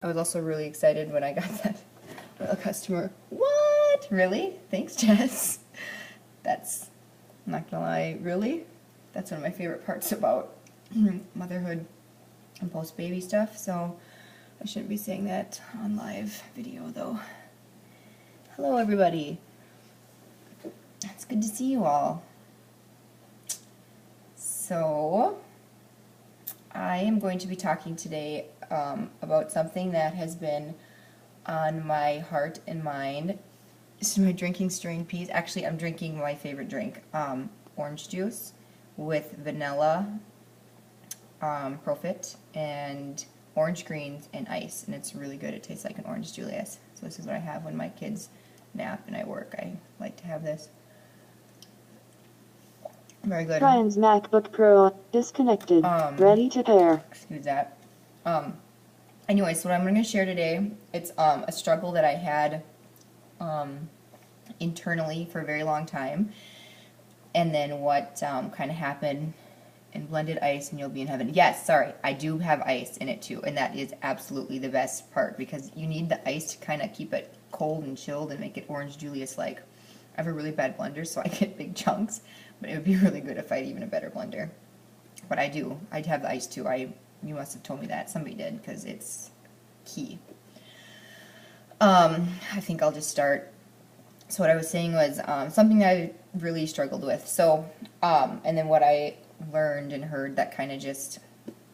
I was also really excited when I got that customer. What? Really? Thanks, Jess. That's, I'm not gonna lie, really? That's one of my favorite parts about motherhood and post-baby stuff, so I shouldn't be saying that on live video though. Hello everybody. It's good to see you all. So, I am going to be talking today about something that has been on my heart and mind. This is my drinking strain piece. Actually, I'm drinking my favorite drink, orange juice with vanilla, Profit, and orange greens and ice, and it's really good. It tastes like an orange Julius. So this is what I have when my kids nap and I work. I like to have this. Very good. Brian's MacBook Pro disconnected. Ready to pair. Excuse that. Anyway, so what I'm going to share today, it's a struggle that I had internally for a very long time, and then what kind of happened in blended ice and you'll be in heaven. Yes, sorry, I do have ice in it too, and that is absolutely the best part because you need the ice to kind of keep it cold and chilled and make it orange Julius-like. I have a really bad blender, so I get big chunks, but it would be really good if I had even a better blender. But I do. I'd have the ice too. You must have told me that. Somebody did, because it's key. I think I'll just start. So what I was saying was something that I really struggled with. So, and then what I learned and heard that kind of just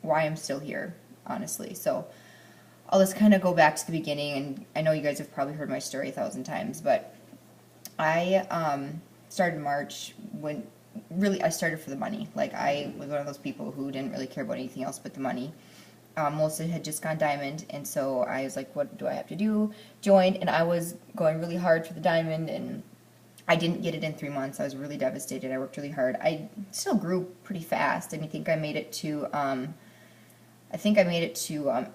why I'm still here, honestly. So I'll just kind of go back to the beginning, and I know you guys have probably heard my story 1,000 times, but I started March when really I started for the money. Like, I was one of those people who didn't really care about anything else but the money. Melissa had just gone diamond, and so I was like, what do I have to do? Joined, and I was going really hard for the diamond, and I didn't get it in 3 months. I was really devastated. I worked really hard. I still grew pretty fast, and I think I made it to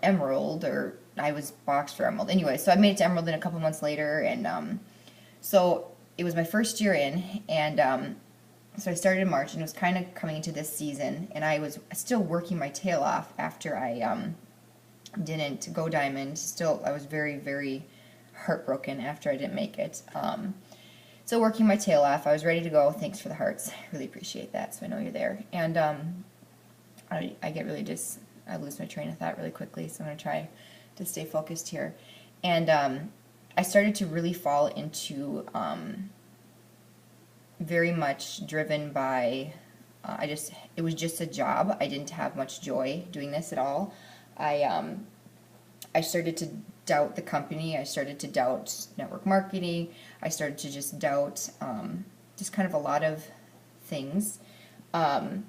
Emerald, or I was boxed for Emerald. Anyway, so I made it to Emerald in a couple months later, and so it was my first year in, and so I started in March, and it was kind of coming into this season, and I was still working my tail off after I didn't go diamond. Still, I was very, very heartbroken after I didn't make it. So working my tail off, I was ready to go. Thanks for the hearts. I really appreciate that, so I know you're there. And I get really I lose my train of thought really quickly, so I'm going to try to stay focused here. And I started to really fall into very much driven by, it was just a job. I didn't have much joy doing this at all. I started to doubt the company. I started to doubt network marketing. I started to just doubt just kind of a lot of things. I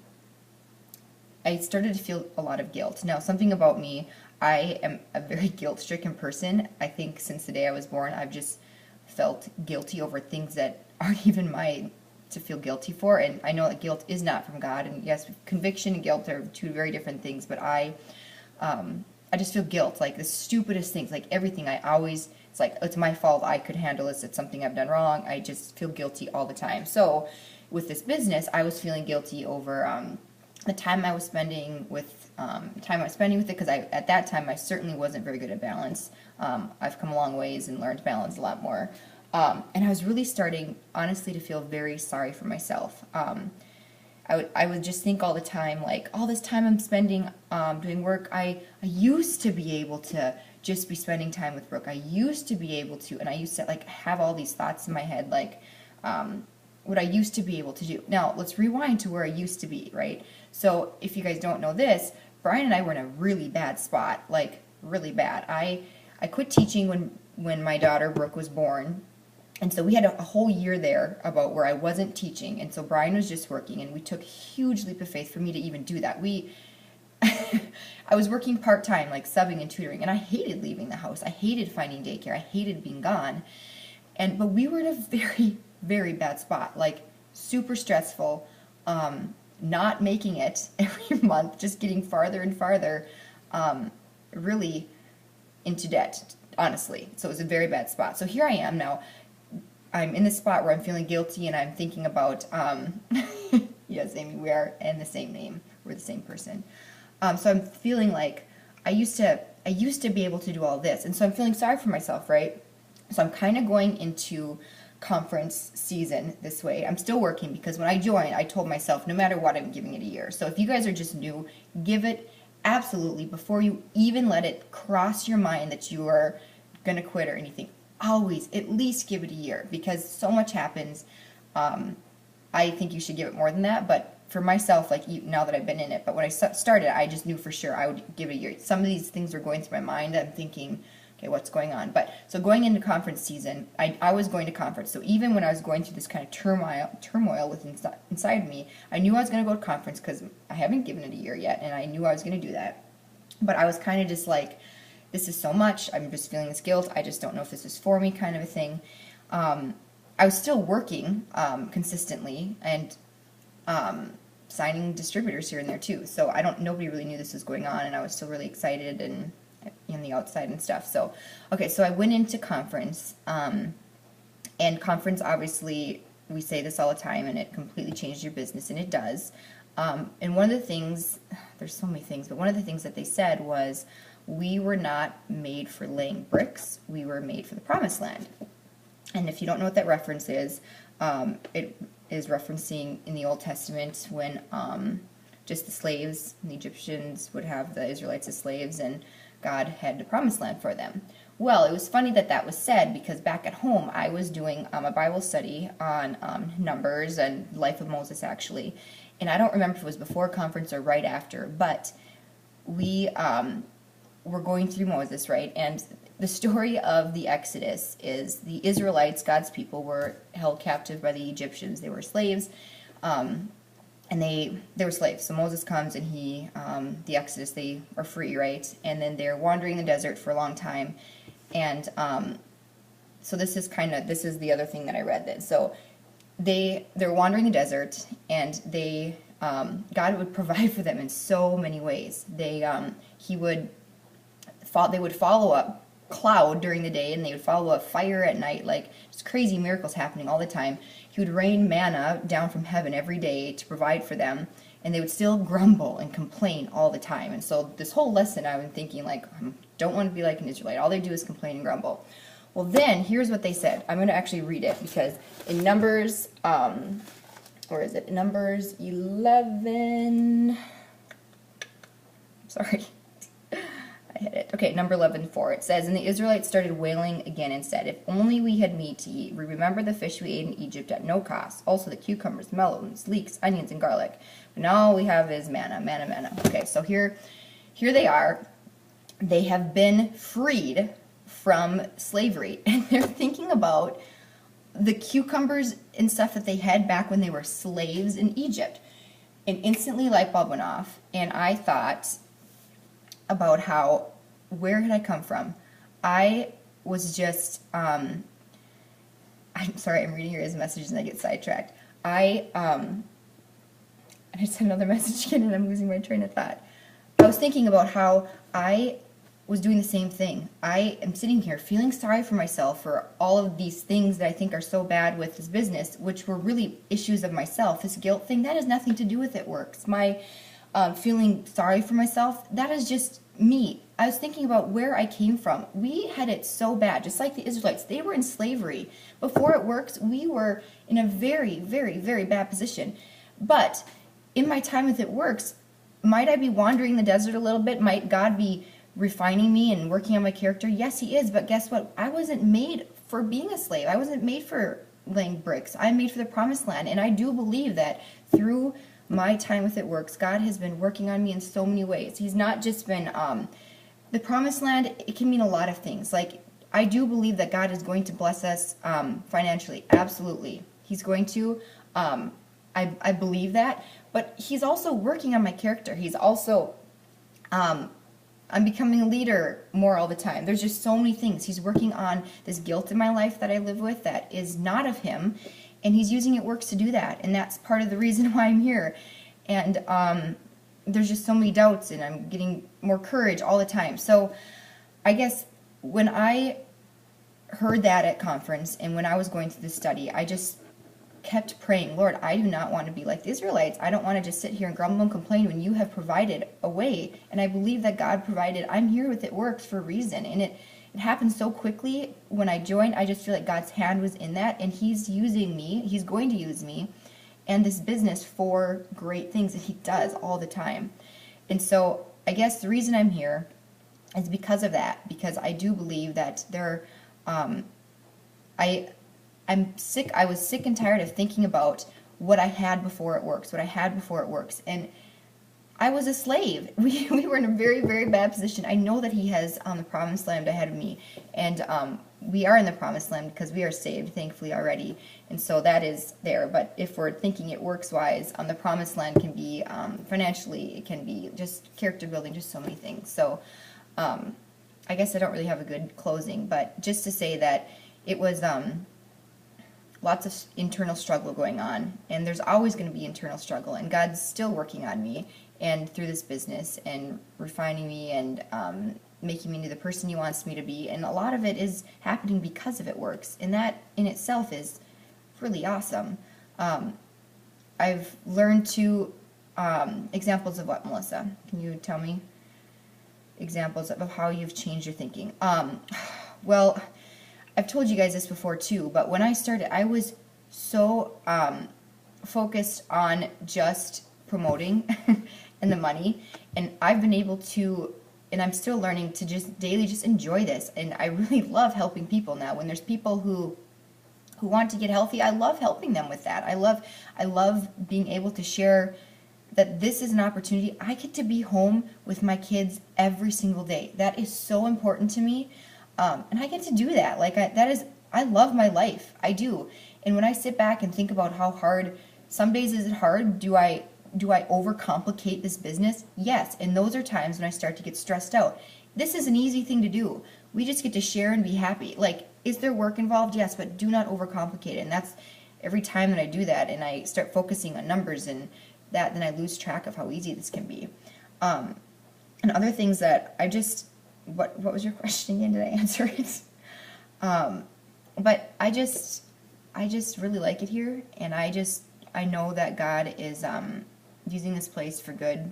started to feel a lot of guilt. Now, something about me, I am a very guilt-stricken person. I think since the day I was born, I've just felt guilty over things that aren't even mine to feel guilty for, and I know that guilt is not from God, and yes, conviction and guilt are two very different things, but I just feel guilt, like the stupidest things, like everything. It's like, it's my fault, I could handle this, it's something I've done wrong. I just feel guilty all the time. So with this business, I was feeling guilty over the time I was spending with it, because at that time I certainly wasn't very good at balance. I've come a long ways and learned balance a lot more. And I was really starting, honestly, to feel very sorry for myself. I would just think all the time, like, all this time I'm spending doing work, I used to be able to just be spending time with Brooke. I used to be able to, and I used to, like, have all these thoughts in my head, like, what I used to be able to do. Now, let's rewind to where I used to be, right? So, if you guys don't know this, Brian and I were in a really bad spot, like, really bad. I quit teaching when my daughter, Brooke, was born. And so we had a whole year there about where I wasn't teaching, and so Brian was just working, and we took a huge leap of faith for me to even do that. I was working part-time, like subbing and tutoring, and I hated leaving the house. I hated finding daycare. I hated being gone. But we were in a very, very bad spot, like super stressful, not making it every month, just getting farther and farther, really into debt, honestly. So it was a very bad spot. So here I am now. I'm in this spot where I'm feeling guilty, and I'm thinking about, yes, Amy, we are in the same name. We're the same person. So I'm feeling like I used to I used to be able to do all this. And so I'm feeling sorry for myself, right? So I'm kind of going into conference season this way. I'm still working because when I joined, I told myself, no matter what, I'm giving it a year. So if you guys are just new, give it absolutely, before you even let it cross your mind that you are going to quit or anything. Always at least give it a year, because so much happens. I think you should give it more than that, but for myself, like now that I've been in it, but when I started, I just knew for sure I would give it a year. Some of these things were going through my mind. I'm thinking, okay, what's going on? But so going into conference season, I was going to conference. So even when I was going through this kind of turmoil within inside me, I knew I was going to go to conference because I haven't given it a year yet, and I knew I was going to do that. But I was kind of just like, this is so much. I'm just feeling this guilt. I just don't know if this is for me, kind of a thing. I was still working consistently and signing distributors here and there too. So nobody really knew this was going on, and I was still really excited and on the outside and stuff. So, okay, so I went into conference, and conference, obviously, we say this all the time, and it completely changed your business, and it does. And one of the things, there's so many things, but one of the things that they said was, we were not made for laying bricks, we were made for the promised land. And if you don't know what that reference is, it is referencing in the Old Testament when just the slaves, the Egyptians would have the Israelites as slaves, and God had the promised land for them. Well, it was funny that that was said, because back at home I was doing a Bible study on Numbers and life of Moses, actually. And I don't remember if it was before conference or right after, but we were going through Moses, right? And the story of the Exodus is the Israelites, God's people, were held captive by the Egyptians. They were slaves, and they were slaves. So Moses comes, and the Exodus, they are free, right? And then they're wandering the desert for a long time. And so this is the other thing that I read. That so they're wandering the desert, and God would provide for them in so many ways. They would follow up cloud during the day, and they would follow a fire at night, like just crazy miracles happening all the time. He would rain manna down from heaven every day to provide for them, and they would still grumble and complain all the time. And so this whole lesson, I've been thinking, like, I don't want to be like an Israelite. All they do is complain and grumble. Well, then here's what they said. I'm going to actually read it, because in Numbers, where is it? Numbers 11. Sorry. I hit it. Okay, number 11:4. It says, and the Israelites started wailing again and said, if only we had meat to eat. We remember the fish we ate in Egypt at no cost. Also the cucumbers, melons, leeks, onions, and garlic. But now all we have is manna, manna, manna. Okay, so here they are. They have been freed from slavery, and they're thinking about the cucumbers and stuff that they had back when they were slaves in Egypt. And instantly light bulb went off, and I thought about where had I come from? I was just, I'm sorry, I'm reading your guys' messages and I get sidetracked. I just had another message again, and I'm losing my train of thought. I was thinking about how I was doing the same thing. I am sitting here feeling sorry for myself for all of these things that I think are so bad with this business, which were really issues of myself. This guilt thing, that has nothing to do with it works. My feeling sorry for myself, that is just me. I was thinking about where I came from. We had it so bad, just like the Israelites. They were in slavery. Before it works, we were in a very, very, very bad position. But in my time with It Works, might I be wandering the desert a little bit? Might God be refining me and working on my character? Yes, He is. But guess what? I wasn't made for being a slave. I wasn't made for laying bricks. I'm made for the promised land. And I do believe that through my time with It Works, God has been working on me in so many ways. He's not just been, the promised land, it can mean a lot of things. Like, I do believe that God is going to bless us financially. Absolutely. He's going to. I believe that. But He's also working on my character. He's also, I'm becoming a leader more all the time. There's just so many things. He's working on this guilt in my life that I live with that is not of Him. And He's using It Works to do that. And that's part of the reason why I'm here. And there's just so many doubts, and I'm getting more courage all the time. So I guess when I heard that at conference, and when I was going through this study, I just kept praying, Lord, I do not want to be like the Israelites. I don't want to just sit here and grumble and complain when you have provided a way. And I believe that God provided. I'm here with It Works for a reason. And it happened so quickly when I joined. I just feel like God's hand was in that, and He's using me. He's going to use me and this business for great things that He does all the time. And so I guess the reason I'm here is because of that, because I do believe that I'm sick. I was sick and tired of thinking about what I had before It Works, and I was a slave. We were in a very, very bad position. I know that He has the promised land ahead of me, and we are in the promised land because we are saved, thankfully, already, and so that is there. But if we're thinking It Works wise, the promised land can be financially, it can be just character building, just so many things. So I guess I don't really have a good closing, but just to say that it was lots of internal struggle going on, and there's always going to be internal struggle, and God's still working on me and through this business and refining me and making me into the person He wants me to be, and a lot of it is happening because of It Works, and that in itself is really awesome. I've learned to examples of what, Melissa? Can you tell me examples of how you've changed your thinking? Well, I've told you guys this before too, but when I started, I was so focused on just promoting and the money, and I've been able to, and I'm still learning to just daily just enjoy this, and I really love helping people now. When there's people who want to get healthy, I love helping them with that. I love being able to share that this is an opportunity. I get to be home with my kids every single day. That is so important to me. And I get to do that. I love my life. I do. And when I sit back and think about how hard, some days is it hard? Do I overcomplicate this business? Yes. And those are times when I start to get stressed out. This is an easy thing to do. We just get to share and be happy. Is there work involved? Yes, but do not overcomplicate it. And that's every time that I do that and I start focusing on numbers and that, then I lose track of how easy this can be. And other things that I just, what was your question again? Did I answer it? But I just really like it here, and I know that God is using this place for good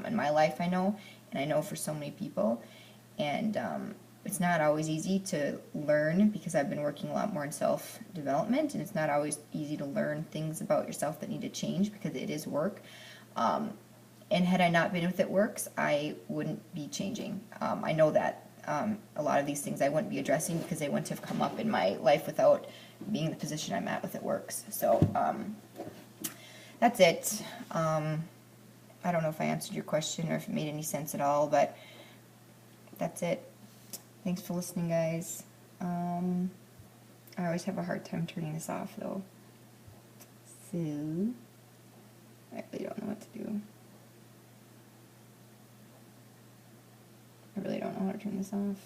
in my life, I know, and I know for so many people, and it's not always easy to learn because I've been working a lot more in self-development, and it's not always easy to learn things about yourself that need to change because it is work. And had I not been with It Works, I wouldn't be changing. I know that a lot of these things I wouldn't be addressing because they wouldn't have come up in my life without being in the position I'm at with It Works. So that's it. I don't know if I answered your question or if it made any sense at all, but that's it. Thanks for listening, guys. I always have a hard time turning this off, though. So, I really don't know what to do. I really don't know how to turn this off.